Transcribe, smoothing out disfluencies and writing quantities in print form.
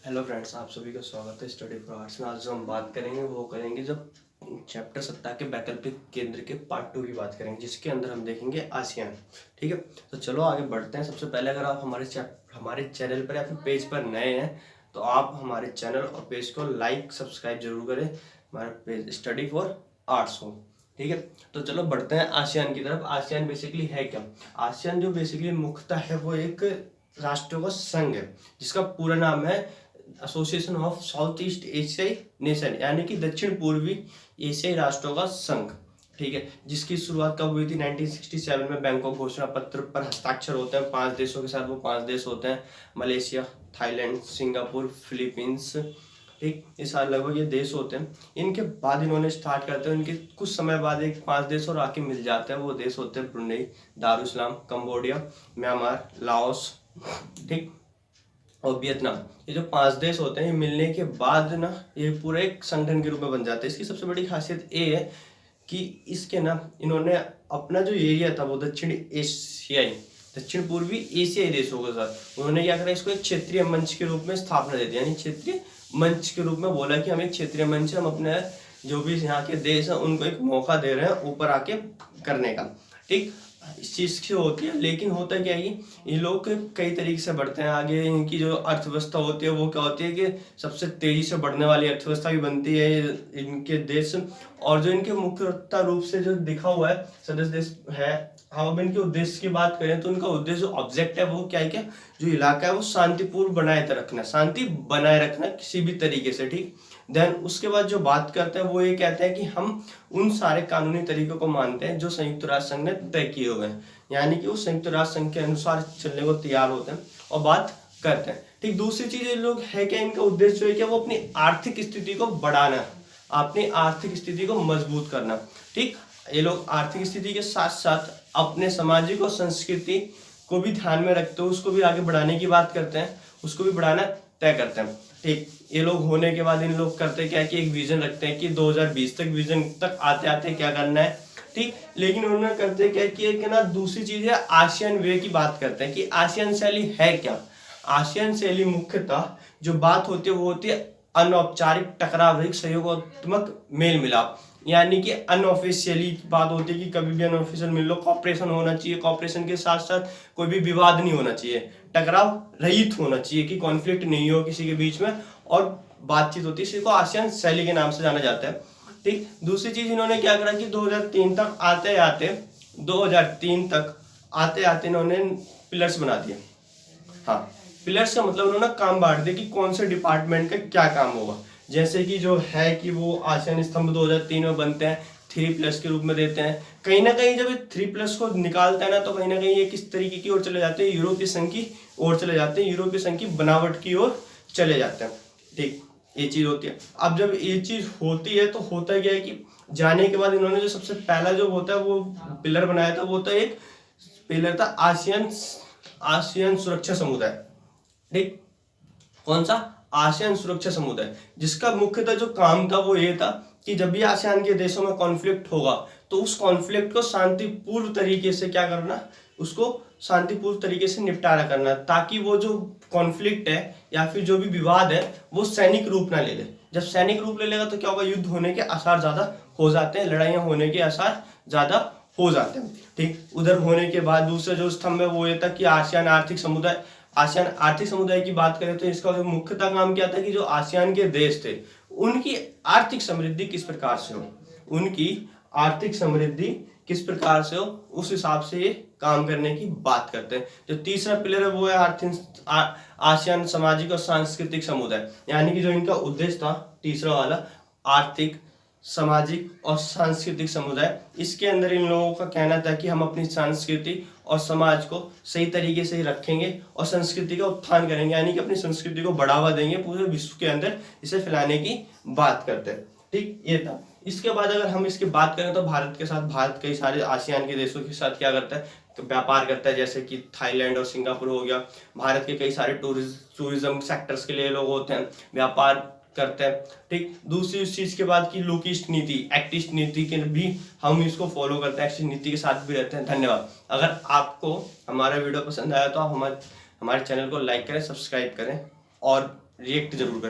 Hello friends, आप सभी का स्वागत है स्टडी फॉर आर्ट्स में। आज जो हम बात करेंगे जब चैप्टर 17 के वैकल्पिक केंद्र के पार्ट 2 की बात करेंगे, जिसके अंदर हम देखेंगे आसियान। ठीक है, तो चलो आगे बढ़ते हैं। सबसे पहले अगर आप हमारे चैनल पर या फिर पेज पर नए हैं तो आप हमारे चैनल और पेज को लाइक सब्सक्राइब जरूर करें। हमारा पेज स्टडी फॉर आर्ट्स हो। ठीक है, तो चलो बढ़ते हैं आसियान की तरफ। आसियान बेसिकली है क्या? आसियान जो बेसिकली मुख्यतः है वो एक राष्ट्रों का संघ है, जिसका पूरा नाम है एसोसिएशन ऑफ साउथ ईस्ट एशियाई नेशन, यानी कि दक्षिण पूर्वी एशियाई राष्ट्रों का संघ। ठीक है, जिसकी शुरुआत कब हुई थी? 1967 में बैंकॉक घोषणा पत्र पर हस्ताक्षर होते हैं 5 देशों के साथ। वो 5 देश होते हैं मलेशिया, थाईलैंड, सिंगापुर, फिलीपींस। ठीक, इस साल लगभग ये देश होते हैं। इनके बाद इन्होंने स्टार्ट करते हैं, इनके कुछ समय बाद एक 5 देश और आके मिल जाते हैं। वो देश होते हैं Brunei, Darussalam, Cambodia, Myanmar, Laos, ठीक, और वियतनाम। ये जो 5 देश होते हैं, ये मिलने के बाद ना ये पूरे एक संगठन के रूप में बन जाते हैं। इसकी सबसे बड़ी खासियत ये है कि इसके ना इन्होंने अपना जो एरिया था वो दक्षिण पूर्वी एशियाई देशों के साथ उन्होंने क्या करा, इसको एक क्षेत्रीय मंच के रूप में स्थापना दे दी। यानी क्षेत्रीय मंच के रूप में बोला कि हम एक क्षेत्रीय मंच है, हम अपने जो भी यहाँ के देश हैं उनको एक मौका दे रहे हैं ऊपर आके करने का। ठीक, इस चीज़ की होती है। लेकिन होता क्या है कि ये लोग कई तरीके से बढ़ते हैं आगे। इनकी जो अर्थव्यवस्था होती है वो क्या होती है कि सबसे तेजी से बढ़ने वाली अर्थव्यवस्था भी बनती है इनके देश। और जो इनके मुख्यतः रूप से जो दिखा हुआ है सदस्य देश है, हम अब इनके उद्देश्य की बात करें तो इनका उद्देश्य जो ऑब्जेक्ट है वो क्या है, क्या जो इलाका है वो शांतिपूर्ण बनाए रखना, शांति बनाए रखना किसी भी तरीके से। ठीक, देन उसके बाद जो बात करते हैं वो ये कहते हैं कि हम उन सारे कानूनी तरीकों को मानते हैं जो संयुक्त राष्ट्र संघ ने तय किए हुए हैं, यानी कि वो संयुक्त राष्ट्र संघ के अनुसार चलने को तैयार होते हैं और बात करते हैं। ठीक, दूसरी चीज ये लोग है क्या, इनका उद्देश्य जो है क्या, वो अपनी आर्थिक स्थिति को बढ़ाना, अपनी आर्थिक स्थिति को मजबूत करना। ठीक, ये लोग आर्थिक स्थिति के साथ साथ अपने सामाजिक और संस्कृति को भी ध्यान में रखते हुए उसको भी आगे बढ़ाने की बात करते हैं, उसको भी बढ़ाना तय करते हैं। ठीक, ये लोग होने के बाद इन लोग करते क्या है कि एक विजन रखते हैं कि 2020 तक विजन तक आते आते क्या करना है। ठीक, लेकिन उन्होंने करते क्या कि एक ना दूसरी चीज है आसियान वे की बात करते हैं कि आसियान शैली है क्या। आसियान शैली मुख्यतः जो बात होती है वो होती है अनौपचारिक टकराव रहित सहयोगात्मक मेल मिलाप, यानी कि अनऑफिशियली बात होती है कि कभी भी अनऑफिशियल मिल लो, कॉपरेशन होना चाहिए, कॉपरेशन के साथ साथ कोई भी विवाद नहीं होना चाहिए, टकराव रहित होना चाहिए कि कॉन्फ्लिक्ट नहीं हो किसी के बीच में और बातचीत होती है। इसी को आसियान शैली के नाम से जाना जाता है। ठीक, दूसरी चीज इन्होंने क्या करा कि 2003 तक आते आते इन्होंने पिलर्स बना दिए। हाँ, पिलर्स का मतलब उन्होंने काम बांट दिया कि कौन से डिपार्टमेंट का क्या काम होगा। जैसे कि जो है कि वो आसियान स्तंभ 2003 में बनते हैं, 3+ के रूप में देते हैं। कहीं ना कहीं जब 3+ को निकालता है ना तो कहीं ना कहीं ये किस तरीके की ओर चले जाते हैं, यूरोपीय संघ की ओर चले जाते हैं, यूरोपीय संघ की बनावट की ओर चले जाते हैं। ठीक, ये चीज होती है। अब जब ये चीज होती है तो होता क्या है कि जाने के बाद इन्होंने जो सबसे पहला जो होता है वो पिलर बनाया था, वो था एक पिलर था आसियान सुरक्षा समुदाय। ठीक, कौन सा? आसियान सुरक्षा समुदाय, जिसका मुख्यतः जो काम था वो ये था कि जब भी आसियान के देशों में कॉन्फ्लिक्ट होगा तो उस कॉन्फ्लिक्ट को शांतिपूर्ण तरीके से क्या करना, उसको शांतिपूर्ण तरीके से निपटारा करना, ताकि वो जो कॉन्फ्लिक्ट है या फिर जो भी विवाद है वो सैनिक रूप ना ले ले। जब सैनिक रूप ले लेगा तो क्या होगा, युद्ध होने के आसार ज्यादा हो जाते हैं, लड़ाइयाँ होने के आसार ज्यादा हो जाते हैं। ठीक, उधर होने के बाद दूसरा जो स्तंभ है वो ये था कि आसियान आर्थिक समुदाय की बात करें तो इसका जो मुख्यतः काम क्या था कि जो आसियान के देश थे उनकी आर्थिक समृद्धि किस प्रकार से हो, उस हिसाब से ये काम करने की बात करते हैं। जो तीसरा पिलर है वो है आसियान सामाजिक और सांस्कृतिक समुदाय, यानी कि जो इनका उद्देश्य था तीसरा वाला, आर्थिक, सामाजिक और सांस्कृतिक समुदाय। इसके अंदर इन लोगों का कहना था कि हम अपनी संस्कृति और समाज को सही तरीके से रखेंगे और संस्कृति का उत्थान करेंगे, यानी कि अपनी संस्कृति को बढ़ावा देंगे, पूरे विश्व के अंदर इसे फैलाने की बात करते हैं। ठीक, ये था। इसके बाद अगर हम इसकी बात करें तो भारत कई सारे आसियान के देशों के साथ क्या करता है, तो व्यापार करता है। जैसे कि थाईलैंड और सिंगापुर हो गया, भारत के कई सारे टूरिज्म सेक्टर्स के लिए लोग होते हैं, व्यापार करते हैं। ठीक, दूसरी उस चीज के बाद की लोकिस्ट नीति, एक्टिस्ट नीति के भी हम इसको फॉलो करते हैं, एक्टिस्ट नीति के साथ भी रहते हैं। धन्यवाद। अगर आपको हमारा वीडियो पसंद आया तो आप हमारे चैनल को लाइक करें, सब्सक्राइब करें और रिएक्ट जरूर करें।